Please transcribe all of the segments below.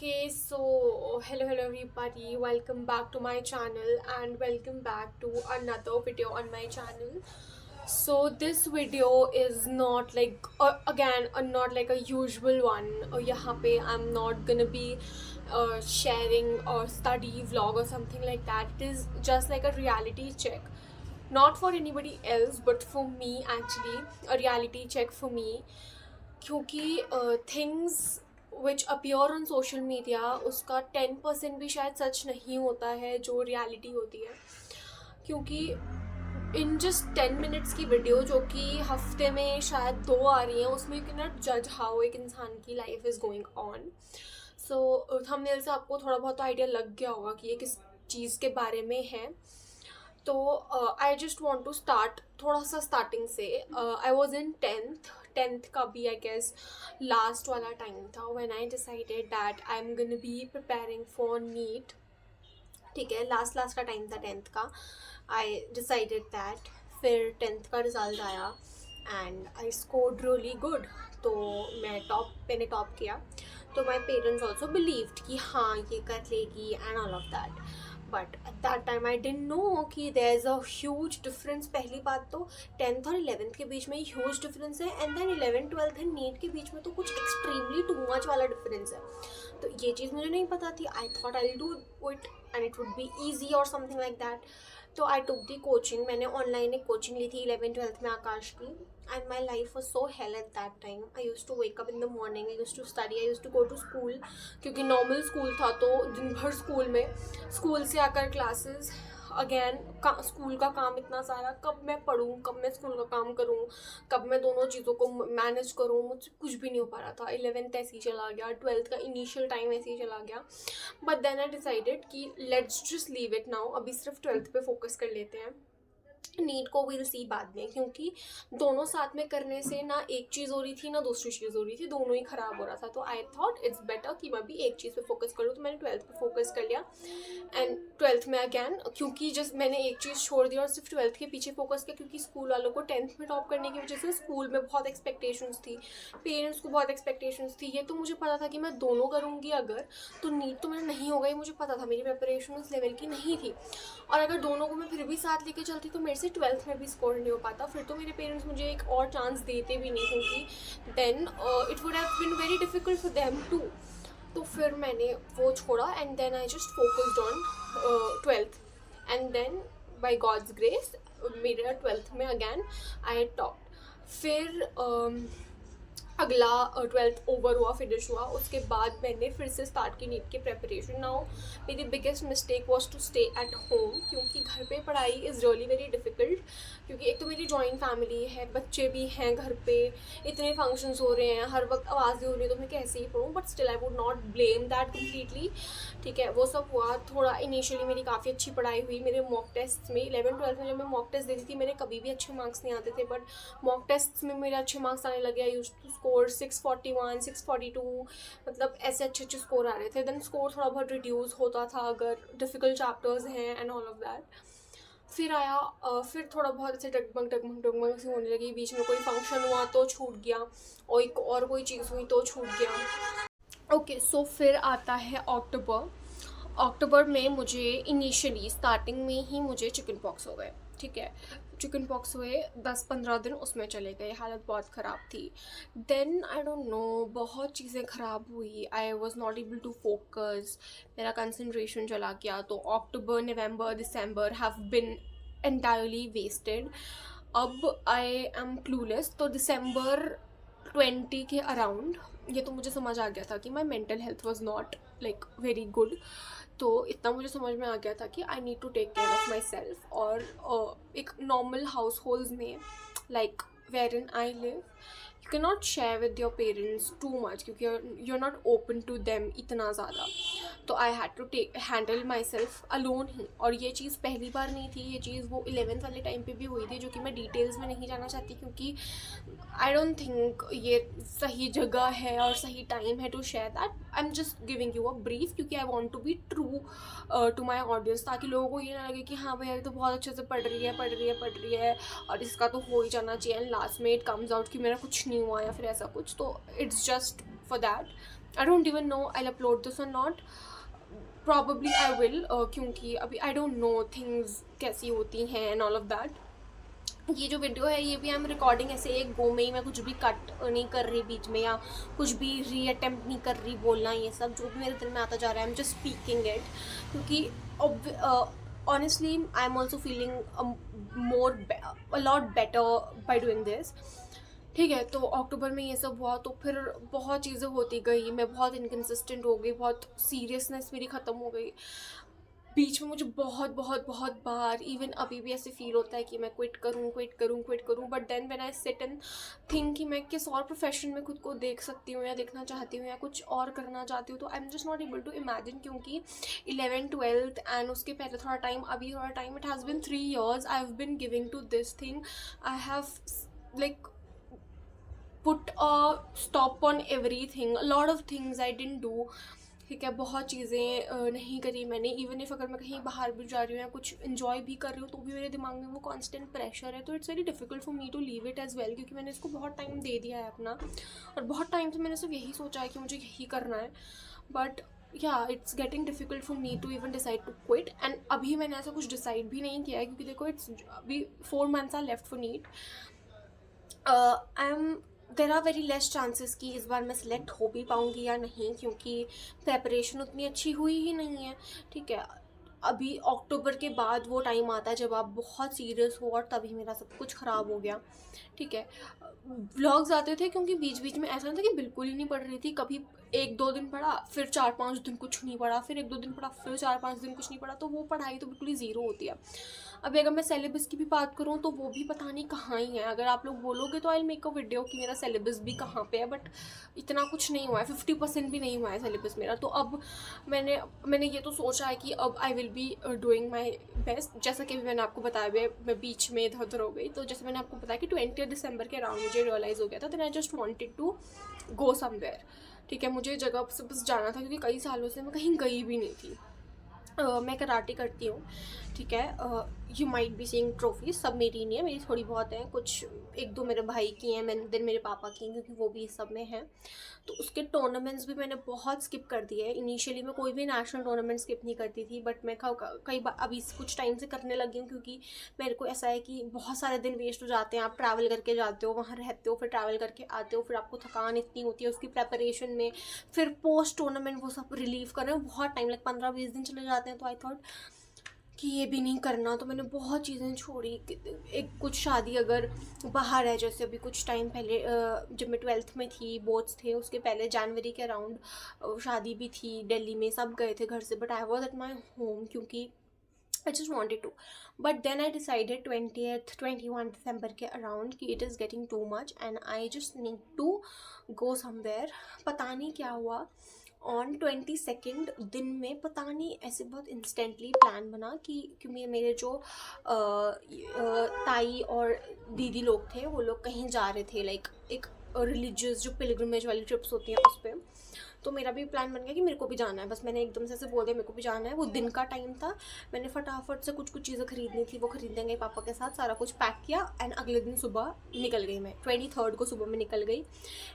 Okay, so hello everybody, welcome back to my channel and welcome back to another video on my channel. So this video is not like not like a usual one. यहाँ पे I'm not gonna be sharing or study vlog or something like that. It is just like a reality check, not for anybody else but for me, actually a reality check for me. क्योंकि things which appear on social media उसका 10% भी शायद सच नहीं होता है जो reality होती है. क्योंकि इन जस्ट 10 मिनट्स की वीडियो जो कि हफ्ते में शायद 2 आ रही हैं, उसमें यू कैन नॉट जज हाउ एक इंसान की life is going on. So thumbnail से आपको थोड़ा बहुत आइडिया लग गया होगा कि ये किस चीज़ के बारे में है. तो I just want to start थोड़ा सा स्टार्टिंग से. आई वॉज इन टेंथ का भी आई गेस लास्ट वाला टाइम था when I decided that I am gonna be preparing for NEET. ठीक है, लास्ट का टाइम था टेंथ का. I decided that. फिर टेंथ का रिज़ल्ट आया and I scored really good. तो मैंने टॉप किया. तो माई पेरेंट्स ऑल्सो बिलीव्ड कि हाँ ये कर लेगी and all of that. But at that time I didn't know कि there is a huge difference. पहली बात तो 10th और 11th के बीच में ह्यूज डिफरेंस है, and then 11th 12th and NEET के बीच में तो कुछ एक्सट्रीमली टू मच वाला डिफरेंस है. तो ये चीज़ मुझे नहीं पता थी. I thought I will do it and it would be easy or something like that. तो आई टुक दी कोचिंग. मैंने ऑनलाइन एक कोचिंग ली थी 11th 12th में आकाश की. And my life was so hell at that time. I use to wake up in the morning, I use to study, I use to go to school. क्योंकि normal school था तो दिन भर school में, school से आकर classes again, school का काम इतना सारा. कब मैं पढ़ूँ, कब मैं स्कूल का काम करूँ, कब मैं दोनों चीज़ों को मैनेज करूँ, मुझसे कुछ भी नहीं हो पा रहा था. 11th ऐसे ही चला गया, 12th का इनिशियल टाइम ऐसे ही चला गया. बट देन आई डिसाइडेड कि let's just leave it now. अभी सिर्फ 12th पे फोकस कर लेते हैं. नीट को विल सी बाद में, क्योंकि दोनों साथ में करने से ना एक चीज़ हो रही थी ना दूसरी चीज़ हो रही थी, दोनों ही ख़राब हो रहा था. तो आई थॉट इट्स बेटर कि मैं भी एक चीज़ पे फोकस करूँ. तो मैंने 12th पे फोकस कर लिया. एंड 12th में अगैन, क्योंकि जस्ट मैंने एक चीज़ छोड़ दी और सिर्फ 12th के पीछे फोकस किया, क्योंकि स्कूल वालों को 10th में टॉप करने की वजह से स्कूल में बहुत एक्सपेक्टेशंस थी, पेरेंट्स को बहुत एक्सपेक्टेशंस थी. ये तो मुझे पता था कि मैं दोनों करूँगी अगर, तो नीट तो मेरा नहीं होगा, ये मुझे पता था. मेरी प्रिपरेशन उस लेवल की नहीं थी, और अगर दोनों को मैं फिर भी साथ लेके चलती तो मेरे से 12th में भी स्कोर नहीं हो पाता. फिर तो मेरे पेरेंट्स मुझे एक और चांस देते भी नहीं, क्योंकि then it would have been very difficult for them to. तो फिर मैंने वो छोड़ा and then I just focused on 12th. And then by god's grace मेरा 12th में अगैन आई टॉप. फिर अगला 12th ओवर हुआ, फिनिश हुआ. उसके बाद मैंने फिर से स्टार्ट की नीट की प्रेपरेशन. नाउ मेरी biggest mistake was to stay at home, क्योंकि घर पे पढ़ाई इज़ रियली वेरी डिफ़िकल्ट. क्योंकि एक तो मेरी जॉइंट फैमिली है, बच्चे भी हैं घर पे, इतने फंक्शंस हो रहे हैं, हर वक्त आवाज़ें हो रही है, तो मैं कैसे ही पढ़ूँ. But still I would not blame that completely. ठीक है, वो सब हुआ. थोड़ा इनिशियली मेरी काफ़ी अच्छी पढ़ाई हुई. मेरे मॉक टेस्ट में 11th 12th में जब मैं मॉक टेस्ट देती थी, मेरे कभी भी अच्छे मार्क्स नहीं आते थे, बट मॉक टेस्ट में मेरे अच्छे मार्क्स आने लगे. आई यूज्ड टू स्कोर 641 642, मतलब ऐसे अच्छे स्कोर आ रहे थे. देन स्कोर थोड़ा बहुत रिड्यूस होता था अगर डिफ़िकल्ट चैप्टर्स हैं एंड ऑल ऑफ दैट. फिर आया फिर थोड़ा बहुत ऐसे डगमग से होने लगी. बीच में कोई फंक्शन हुआ तो छूट गया, और कोई चीज़ हुई तो छूट गया. ओके, सो फिर आता है अक्टूबर में मुझे इनिशियली स्टार्टिंग में ही मुझे चिकन पॉक्स हो गए. ठीक है, चिकन पॉक्स हुए, 10-15 दिन उसमें चले गए, हालत बहुत ख़राब थी. देन आई डोंट नो, बहुत चीज़ें ख़राब हुई. I was not able to focus, मेरा कंसंट्रेशन चला गया. तो October November December have been entirely wasted. अब आई एम क्लूलेस. तो दिसंबर 20 के अराउंड ये तो मुझे समझ आ गया था कि my mental health was not like very good. तो इतना मुझे समझ में आ गया था कि I need to take care of my self. और एक नॉर्मल हाउस होल्ड में, like wherein I live, you can not share with your parents too much, क्योंकि you are not open to them इतना ज़्यादा. तो I had to handle my self alone ही. और ये चीज़ पहली बार नहीं थी, ये चीज़ वो 11th वाले टाइम पे भी हुई थी, जो कि मैं डिटेल्स में नहीं जाना चाहती, क्योंकि आई डोंट थिंक ये सही जगह है और सही टाइम है to share that. I am just giving you a brief, क्योंकि I want to be true to my audience, ताकि लोगों को ये ना लगे कि हाँ भैया ये तो बहुत अच्छे से पढ़ रही है और इसका तो हो ही जाना चाहिए, एंड लास्ट में इट कम्स आउट कि मेरा कुछ नहीं हुआ या फिर ऐसा कुछ. तो it's just for that I don't even know I upload this और नॉट, प्रॉबली आई विल, क्योंकि अभी आई डोंट नो थिंग्स कैसी होती हैं एंड ऑल ऑफ दैट। ये जो वीडियो है ये भी आई एम रिकॉर्डिंग ऐसे एक गो में ही, मैं कुछ भी कट नहीं कर रही बीच में या कुछ भी री अटेम्प्ट नहीं कर रही बोलना, ये सब जो भी मेरे दिल में आता जा रहा है I am just speaking it, क्योंकि honestly I am also feeling more a lot better by doing this. ठीक है, तो अक्टूबर में ये सब हुआ तो फिर बहुत चीज़ें होती गई, मैं बहुत इनकन्सिस्टेंट हो गई, बहुत सीरियसनेस मेरी ख़त्म हो गई। बीच में मुझे बहुत बहुत बहुत बार, इवन अभी भी ऐसे फील होता है कि मैं क्विट करूँ क्विट करूँ क्विट करूँ, but then when I sit and think कि मैं किस और प्रोफेशन में खुद को देख सकती हूँ या देखना चाहती हूँ या कुछ और करना चाहती हूँ, तो I am just not able to imagine, क्योंकि 11th 12th एंड उसके पहले थोड़ा टाइम, अभी थोड़ा time, it has been 3 years I have been giving to this thing, I have like put a stop on everything, lot of things I didn't do. ठीक है, बहुत चीज़ें नहीं करी मैंने, इवन इफ़ अगर मैं कहीं बाहर भी जा रही हूँ या कुछ इन्जॉय भी कर रही हूँ तो भी मेरे दिमाग में वो कांस्टेंट प्रेशर है, तो it's very difficult for me to leave it as well, क्योंकि मैंने इसको बहुत टाइम दे दिया है अपना, और बहुत टाइम से मैंने सिर्फ यही सोचा है कि मुझे यही करना है, but yeah it's getting difficult for me to even decide to quit. And अभी मैंने ऐसा कुछ डिसाइड भी नहीं किया है, क्योंकि देखो इट्स अभी 4 months are left for NEET, I am there are very less chances कि इस बार मैं सिलेक्ट हो भी पाऊँगी या नहीं, क्योंकि प्रेपरेशन उतनी अच्छी हुई ही नहीं है। ठीक है, अभी अक्टूबर के बाद वो टाइम आता है जब आप बहुत सीरियस हो, और तभी मेरा सब कुछ ख़राब हो गया। ठीक है, व्लॉग्स आते थे क्योंकि बीच बीच में ऐसा नहीं था कि बिल्कुल ही नहीं पढ़ रही थी, कभी 1-2 दिन पढ़ा, फिर 4-5 दिन कुछ नहीं पढ़ा, फिर 1-2 दिन पढ़ा, फिर 4-5 दिन कुछ नहीं पढ़ा, तो वो पढ़ाई तो बिल्कुल ही ज़ीरो होती है। अभी अगर मैं सिलेबस की भी बात करूँ तो वो भी पता नहीं कहाँ ही है, अगर आप लोग बोलोगे तो आई मेक अ वीडियो कि मेरा सिलेबस भी कहाँ पे है, बट इतना कुछ नहीं हुआ है, 50% भी नहीं हुआ है सिलेबस मेरा। तो अब मैंने ये तो सोचा है कि अब आई will be doing my best, जैसा कि मैंने आपको बताया, मैं बीच में इधर उधर हो गई, तो जैसे मैंने आपको बताया कि 20 दिसंबर के अराउंड मुझे रियलाइज़ हो गया था, then I just wanted to go somewhere. ठीक है, मुझे जगह से बस जाना था, क्योंकि कई सालों से मैं कहीं गई भी नहीं थी। मैं कराटे करती हूँ। ठीक है, you might be seeing trophies, सब मेरी नहीं है, मेरी थोड़ी बहुत हैं, कुछ 1-2 मेरे भाई की हैं, मैंने देन मेरे पापा की हैं, क्योंकि वो भी इस सब में हैं। तो उसके टूर्नामेंट्स भी मैंने बहुत स्किप कर दिए हैं। इनिशियली मैं कोई भी नेशनल टूर्नामेंट स्किप नहीं करती थी, बट मैं कई बार अभी कुछ टाइम से करने लगी हूँ, क्योंकि मेरे को ऐसा है कि बहुत सारे दिन वेस्ट हो जाते हैं, आप ट्रैवल करके जाते हो, वहाँ रहते हो, फिर ट्रैवल करके आते हो, फिर आपको थकान इतनी होती है उसकी प्रेपरेशन में, फिर पोस्ट टूर्नामेंट वो सब रिलीव कर रहे हो, बहुत टाइम लाइक 15-20 दिन चले जाते हैं। तो आई थॉट कि ये भी नहीं करना, तो मैंने बहुत चीज़ें छोड़ी। एक कुछ शादी अगर बाहर है, जैसे अभी कुछ टाइम पहले जब मैं 12th में थी, बोर्ड्स थे, उसके पहले जनवरी के अराउंड शादी भी थी दिल्ली में, सब गए थे घर से, but I was at my home, क्योंकि I just wanted to. But then I decided 20th 21 December के around कि it is getting too much and I just need to go somewhere. पता नहीं क्या हुआ, ऑन 22nd दिन में पता नहीं ऐसे बहुत इंस्टेंटली प्लान बना कि क्योंकि मेरे जो ताई और दीदी लोग थे, वो लोग कहीं जा रहे थे, लाइक एक रिलीजियस जो पिलग्रिमेज वाली ट्रिप्स होती हैं उस पर। तो मेरा भी प्लान बन गया कि मेरे को भी जाना है, बस मैंने एकदम से ऐसे बोल दिया मेरे को भी जाना है। वो दिन का टाइम था, मैंने फटाफट से कुछ कुछ चीज़ें खरीदनी थी, वो खरीदने गई पापा के साथ, सारा कुछ पैक किया, एंड अगले दिन सुबह निकल गई मैं, 23rd को सुबह में निकल गई।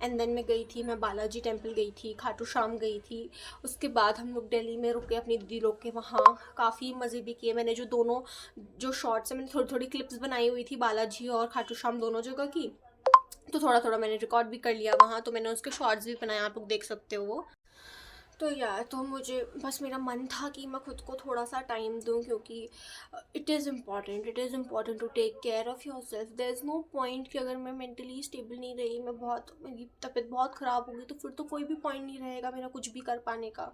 एंड देन मैं गई थी, मैं बालाजी टेम्पल गई थी, खाटू श्याम गई थी। उसके बाद हम लोग दिल्ली में रुके अपनी दीदी लोग के वहाँ, काफ़ी मज़े भी किए। मैंने जो शॉर्ट्स है, मैंने थोड़ी थोड़ी क्लिप्स बनाई हुई थी बालाजी और खाटू श्याम दोनों जगह की, तो थोड़ा थोड़ा मैंने रिकॉर्ड भी कर लिया वहाँ, तो मैंने उसके शॉर्ट्स भी बनाए, आप लोग देख सकते हो वो। तो यार, तो मुझे बस मेरा मन था कि मैं खुद को थोड़ा सा टाइम दूं, क्योंकि it is important to take care of your self. There is no point कि अगर मैं मेंटली स्टेबल नहीं रही, मेरी तबीयत बहुत ख़राब होगी, तो फिर तो कोई भी पॉइंट नहीं रहेगा मेरा कुछ भी कर पाने का,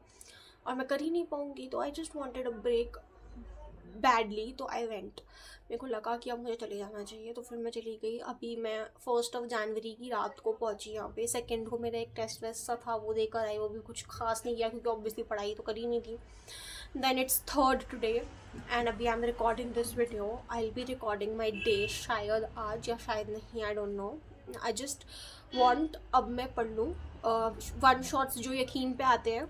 और मैं कर ही नहीं पाऊँगी। तो I just wanted a break badly, तो आई वेंट। मेरे को लगा कि अब मुझे चले जाना चाहिए, तो फिर मैं चली गई। अभी मैं 1 जनवरी की रात को पहुंची यहाँ पे। 2 को मेरा एक टेस्ट वेस्ट सा था, वो देकर आई, वो भी कुछ खास नहीं किया, क्योंकि ऑब्वियसली पढ़ाई तो करी नहीं थी। Then it's 3rd today, and अभी I am recording this video. I will B recording my day, शायद आज या शायद नहीं, I don't know. I just want, अब मैं पढ़ लूँ वन शॉट्स जो यकीन पे आते हैं,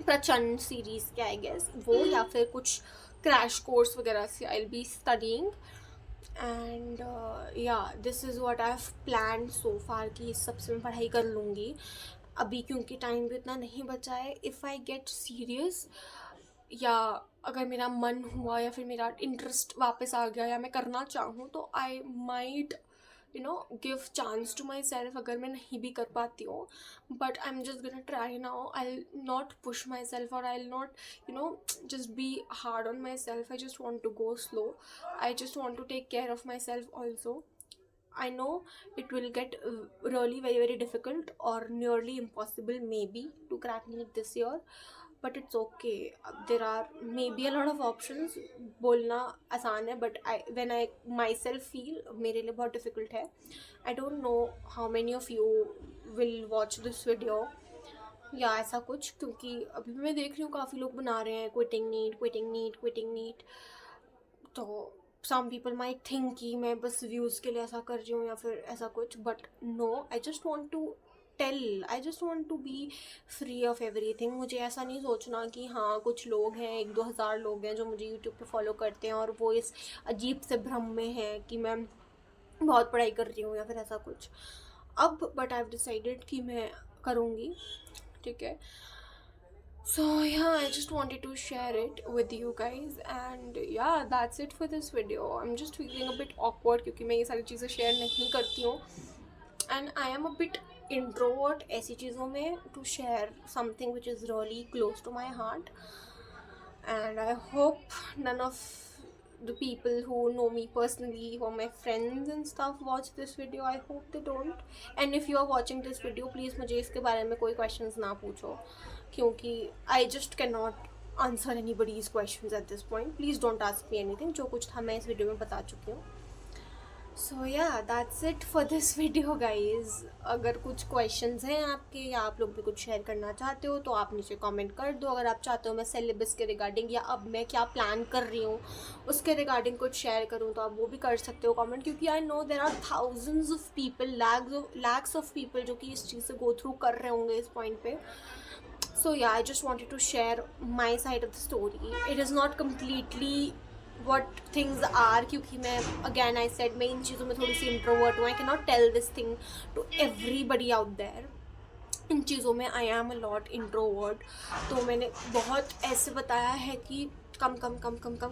प्रचंड सीरीज़ के आई गेस वो, या फिर कुछ क्रैश कोर्स वगैरह से I will be studying. And yeah this is what I have plan so far कि इस सब से मैं पढ़ाई कर लूँगी। अभी क्योंकि टाइम भी उतना नहीं बचा है, इफ़ आई गेट सीरियस या अगर मेरा मन हुआ या फिर मेरा इंटरेस्ट वापस आ गया या मैं करना चाहूँ तो I might give chance to my self अगर मैं नहीं भी कर पाती हूँ. But I am just gonna try now. I not push my self और I not just be hard on myself. I just want to go slow. I just want to take care of myself also. I know it will get really very very difficult or nearly impossible maybe to crack NEET this year, but it's okay. There are maybe a lot of options. बोलना आसान है but when I myself feel मेरे लिए बहुत difficult है. I don't know how many of you will watch this video या ऐसा कुछ, क्योंकि अभी मैं देख रही हूँ काफ़ी लोग बना रहे हैं क्विटिंग नीट. तो सम पीपल माइट थिंक कि मैं बस व्यूज़ के लिए ऐसा कर रही हूँ या फिर ऐसा कुछ, but no, I just want to be free of everything. मुझे ऐसा नहीं सोचना कि हाँ कुछ लोग हैं, 1-2 हज़ार लोग हैं जो मुझे यूट्यूब पे फॉलो करते हैं और वो इस अजीब से भ्रम में हैं कि मैं बहुत पढ़ाई कर रही हूँ या फिर ऐसा कुछ. अब बट आई हैव डिसाइडेड कि मैं करूँगी, ठीक है. So yeah, I just wanted to share it with you guys and yeah, that's it for this video. I'm just feeling a bit awkward क्योंकि मैं ये सारी चीज़ें शेयर नहीं करती हूँ and I am a bit introvert ऐसी चीज़ों में to share something which is really close to my heart, and I hope none of the people who know me personally, who are my friends and stuff, watch this video. I hope they don't. And if you are watching this video, please मुझे इसके बारे में कोई questions ना पूछो क्योंकि I just cannot answer anybody's questions at this point. Please don't ask me anything. जो कुछ था मैं इस वीडियो में बता चुकी हूँ. So yeah, that's it for this video guys. अगर कुछ questions हैं आपके या आप लोग भी कुछ शेयर करना चाहते हो तो आप नीचे कमेंट कर दो. अगर आप चाहते हो मैं सिलेबस के रिगार्डिंग या अब मैं क्या प्लान कर रही हूँ उसके रिगार्डिंग कुछ शेयर करूँ तो आप वो भी कर सकते हो कमेंट, क्योंकि I know there are thousands of people, lakhs of people जो कि इस चीज़ से गो थ्रू कर रहे होंगे इस पॉइंट पे. So yeah, I just wanted to share my side of the story. It is not completely what things are क्योंकि मैं again I said मैं इन चीज़ों में थोड़ी सी introvert हूँ. I cannot tell this thing to everybody out there. इन चीज़ों में I am a lot introvert. तो मैंने बहुत ऐसे बताया है कि कम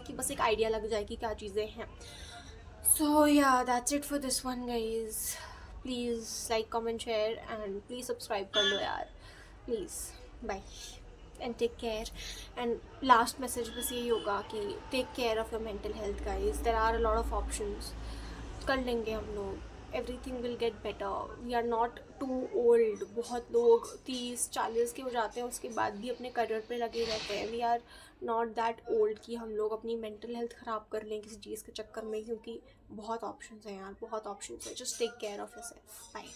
कि बस एक आइडिया लग जाए कि क्या चीज़ें हैं. So yeah, that's it for this one guys. Please like, comment, share and please subscribe कर लो यार. Please. Bye and take care. And last message बस यही होगा कि take care of your mental health guys. There are a lot of options. कर लेंगे हम लोग. Everything will get better. We are not too old. बहुत लोग 30-40 के हो जाते हैं उसके बाद भी अपने करियर पे लगे रहते हैं. We are not that old कि हम लोग अपनी mental health ख़राब कर लें किसी चीज़ के चक्कर में, क्योंकि बहुत options हैं यार, बहुत options हैं. Just take care of yourself. Bye.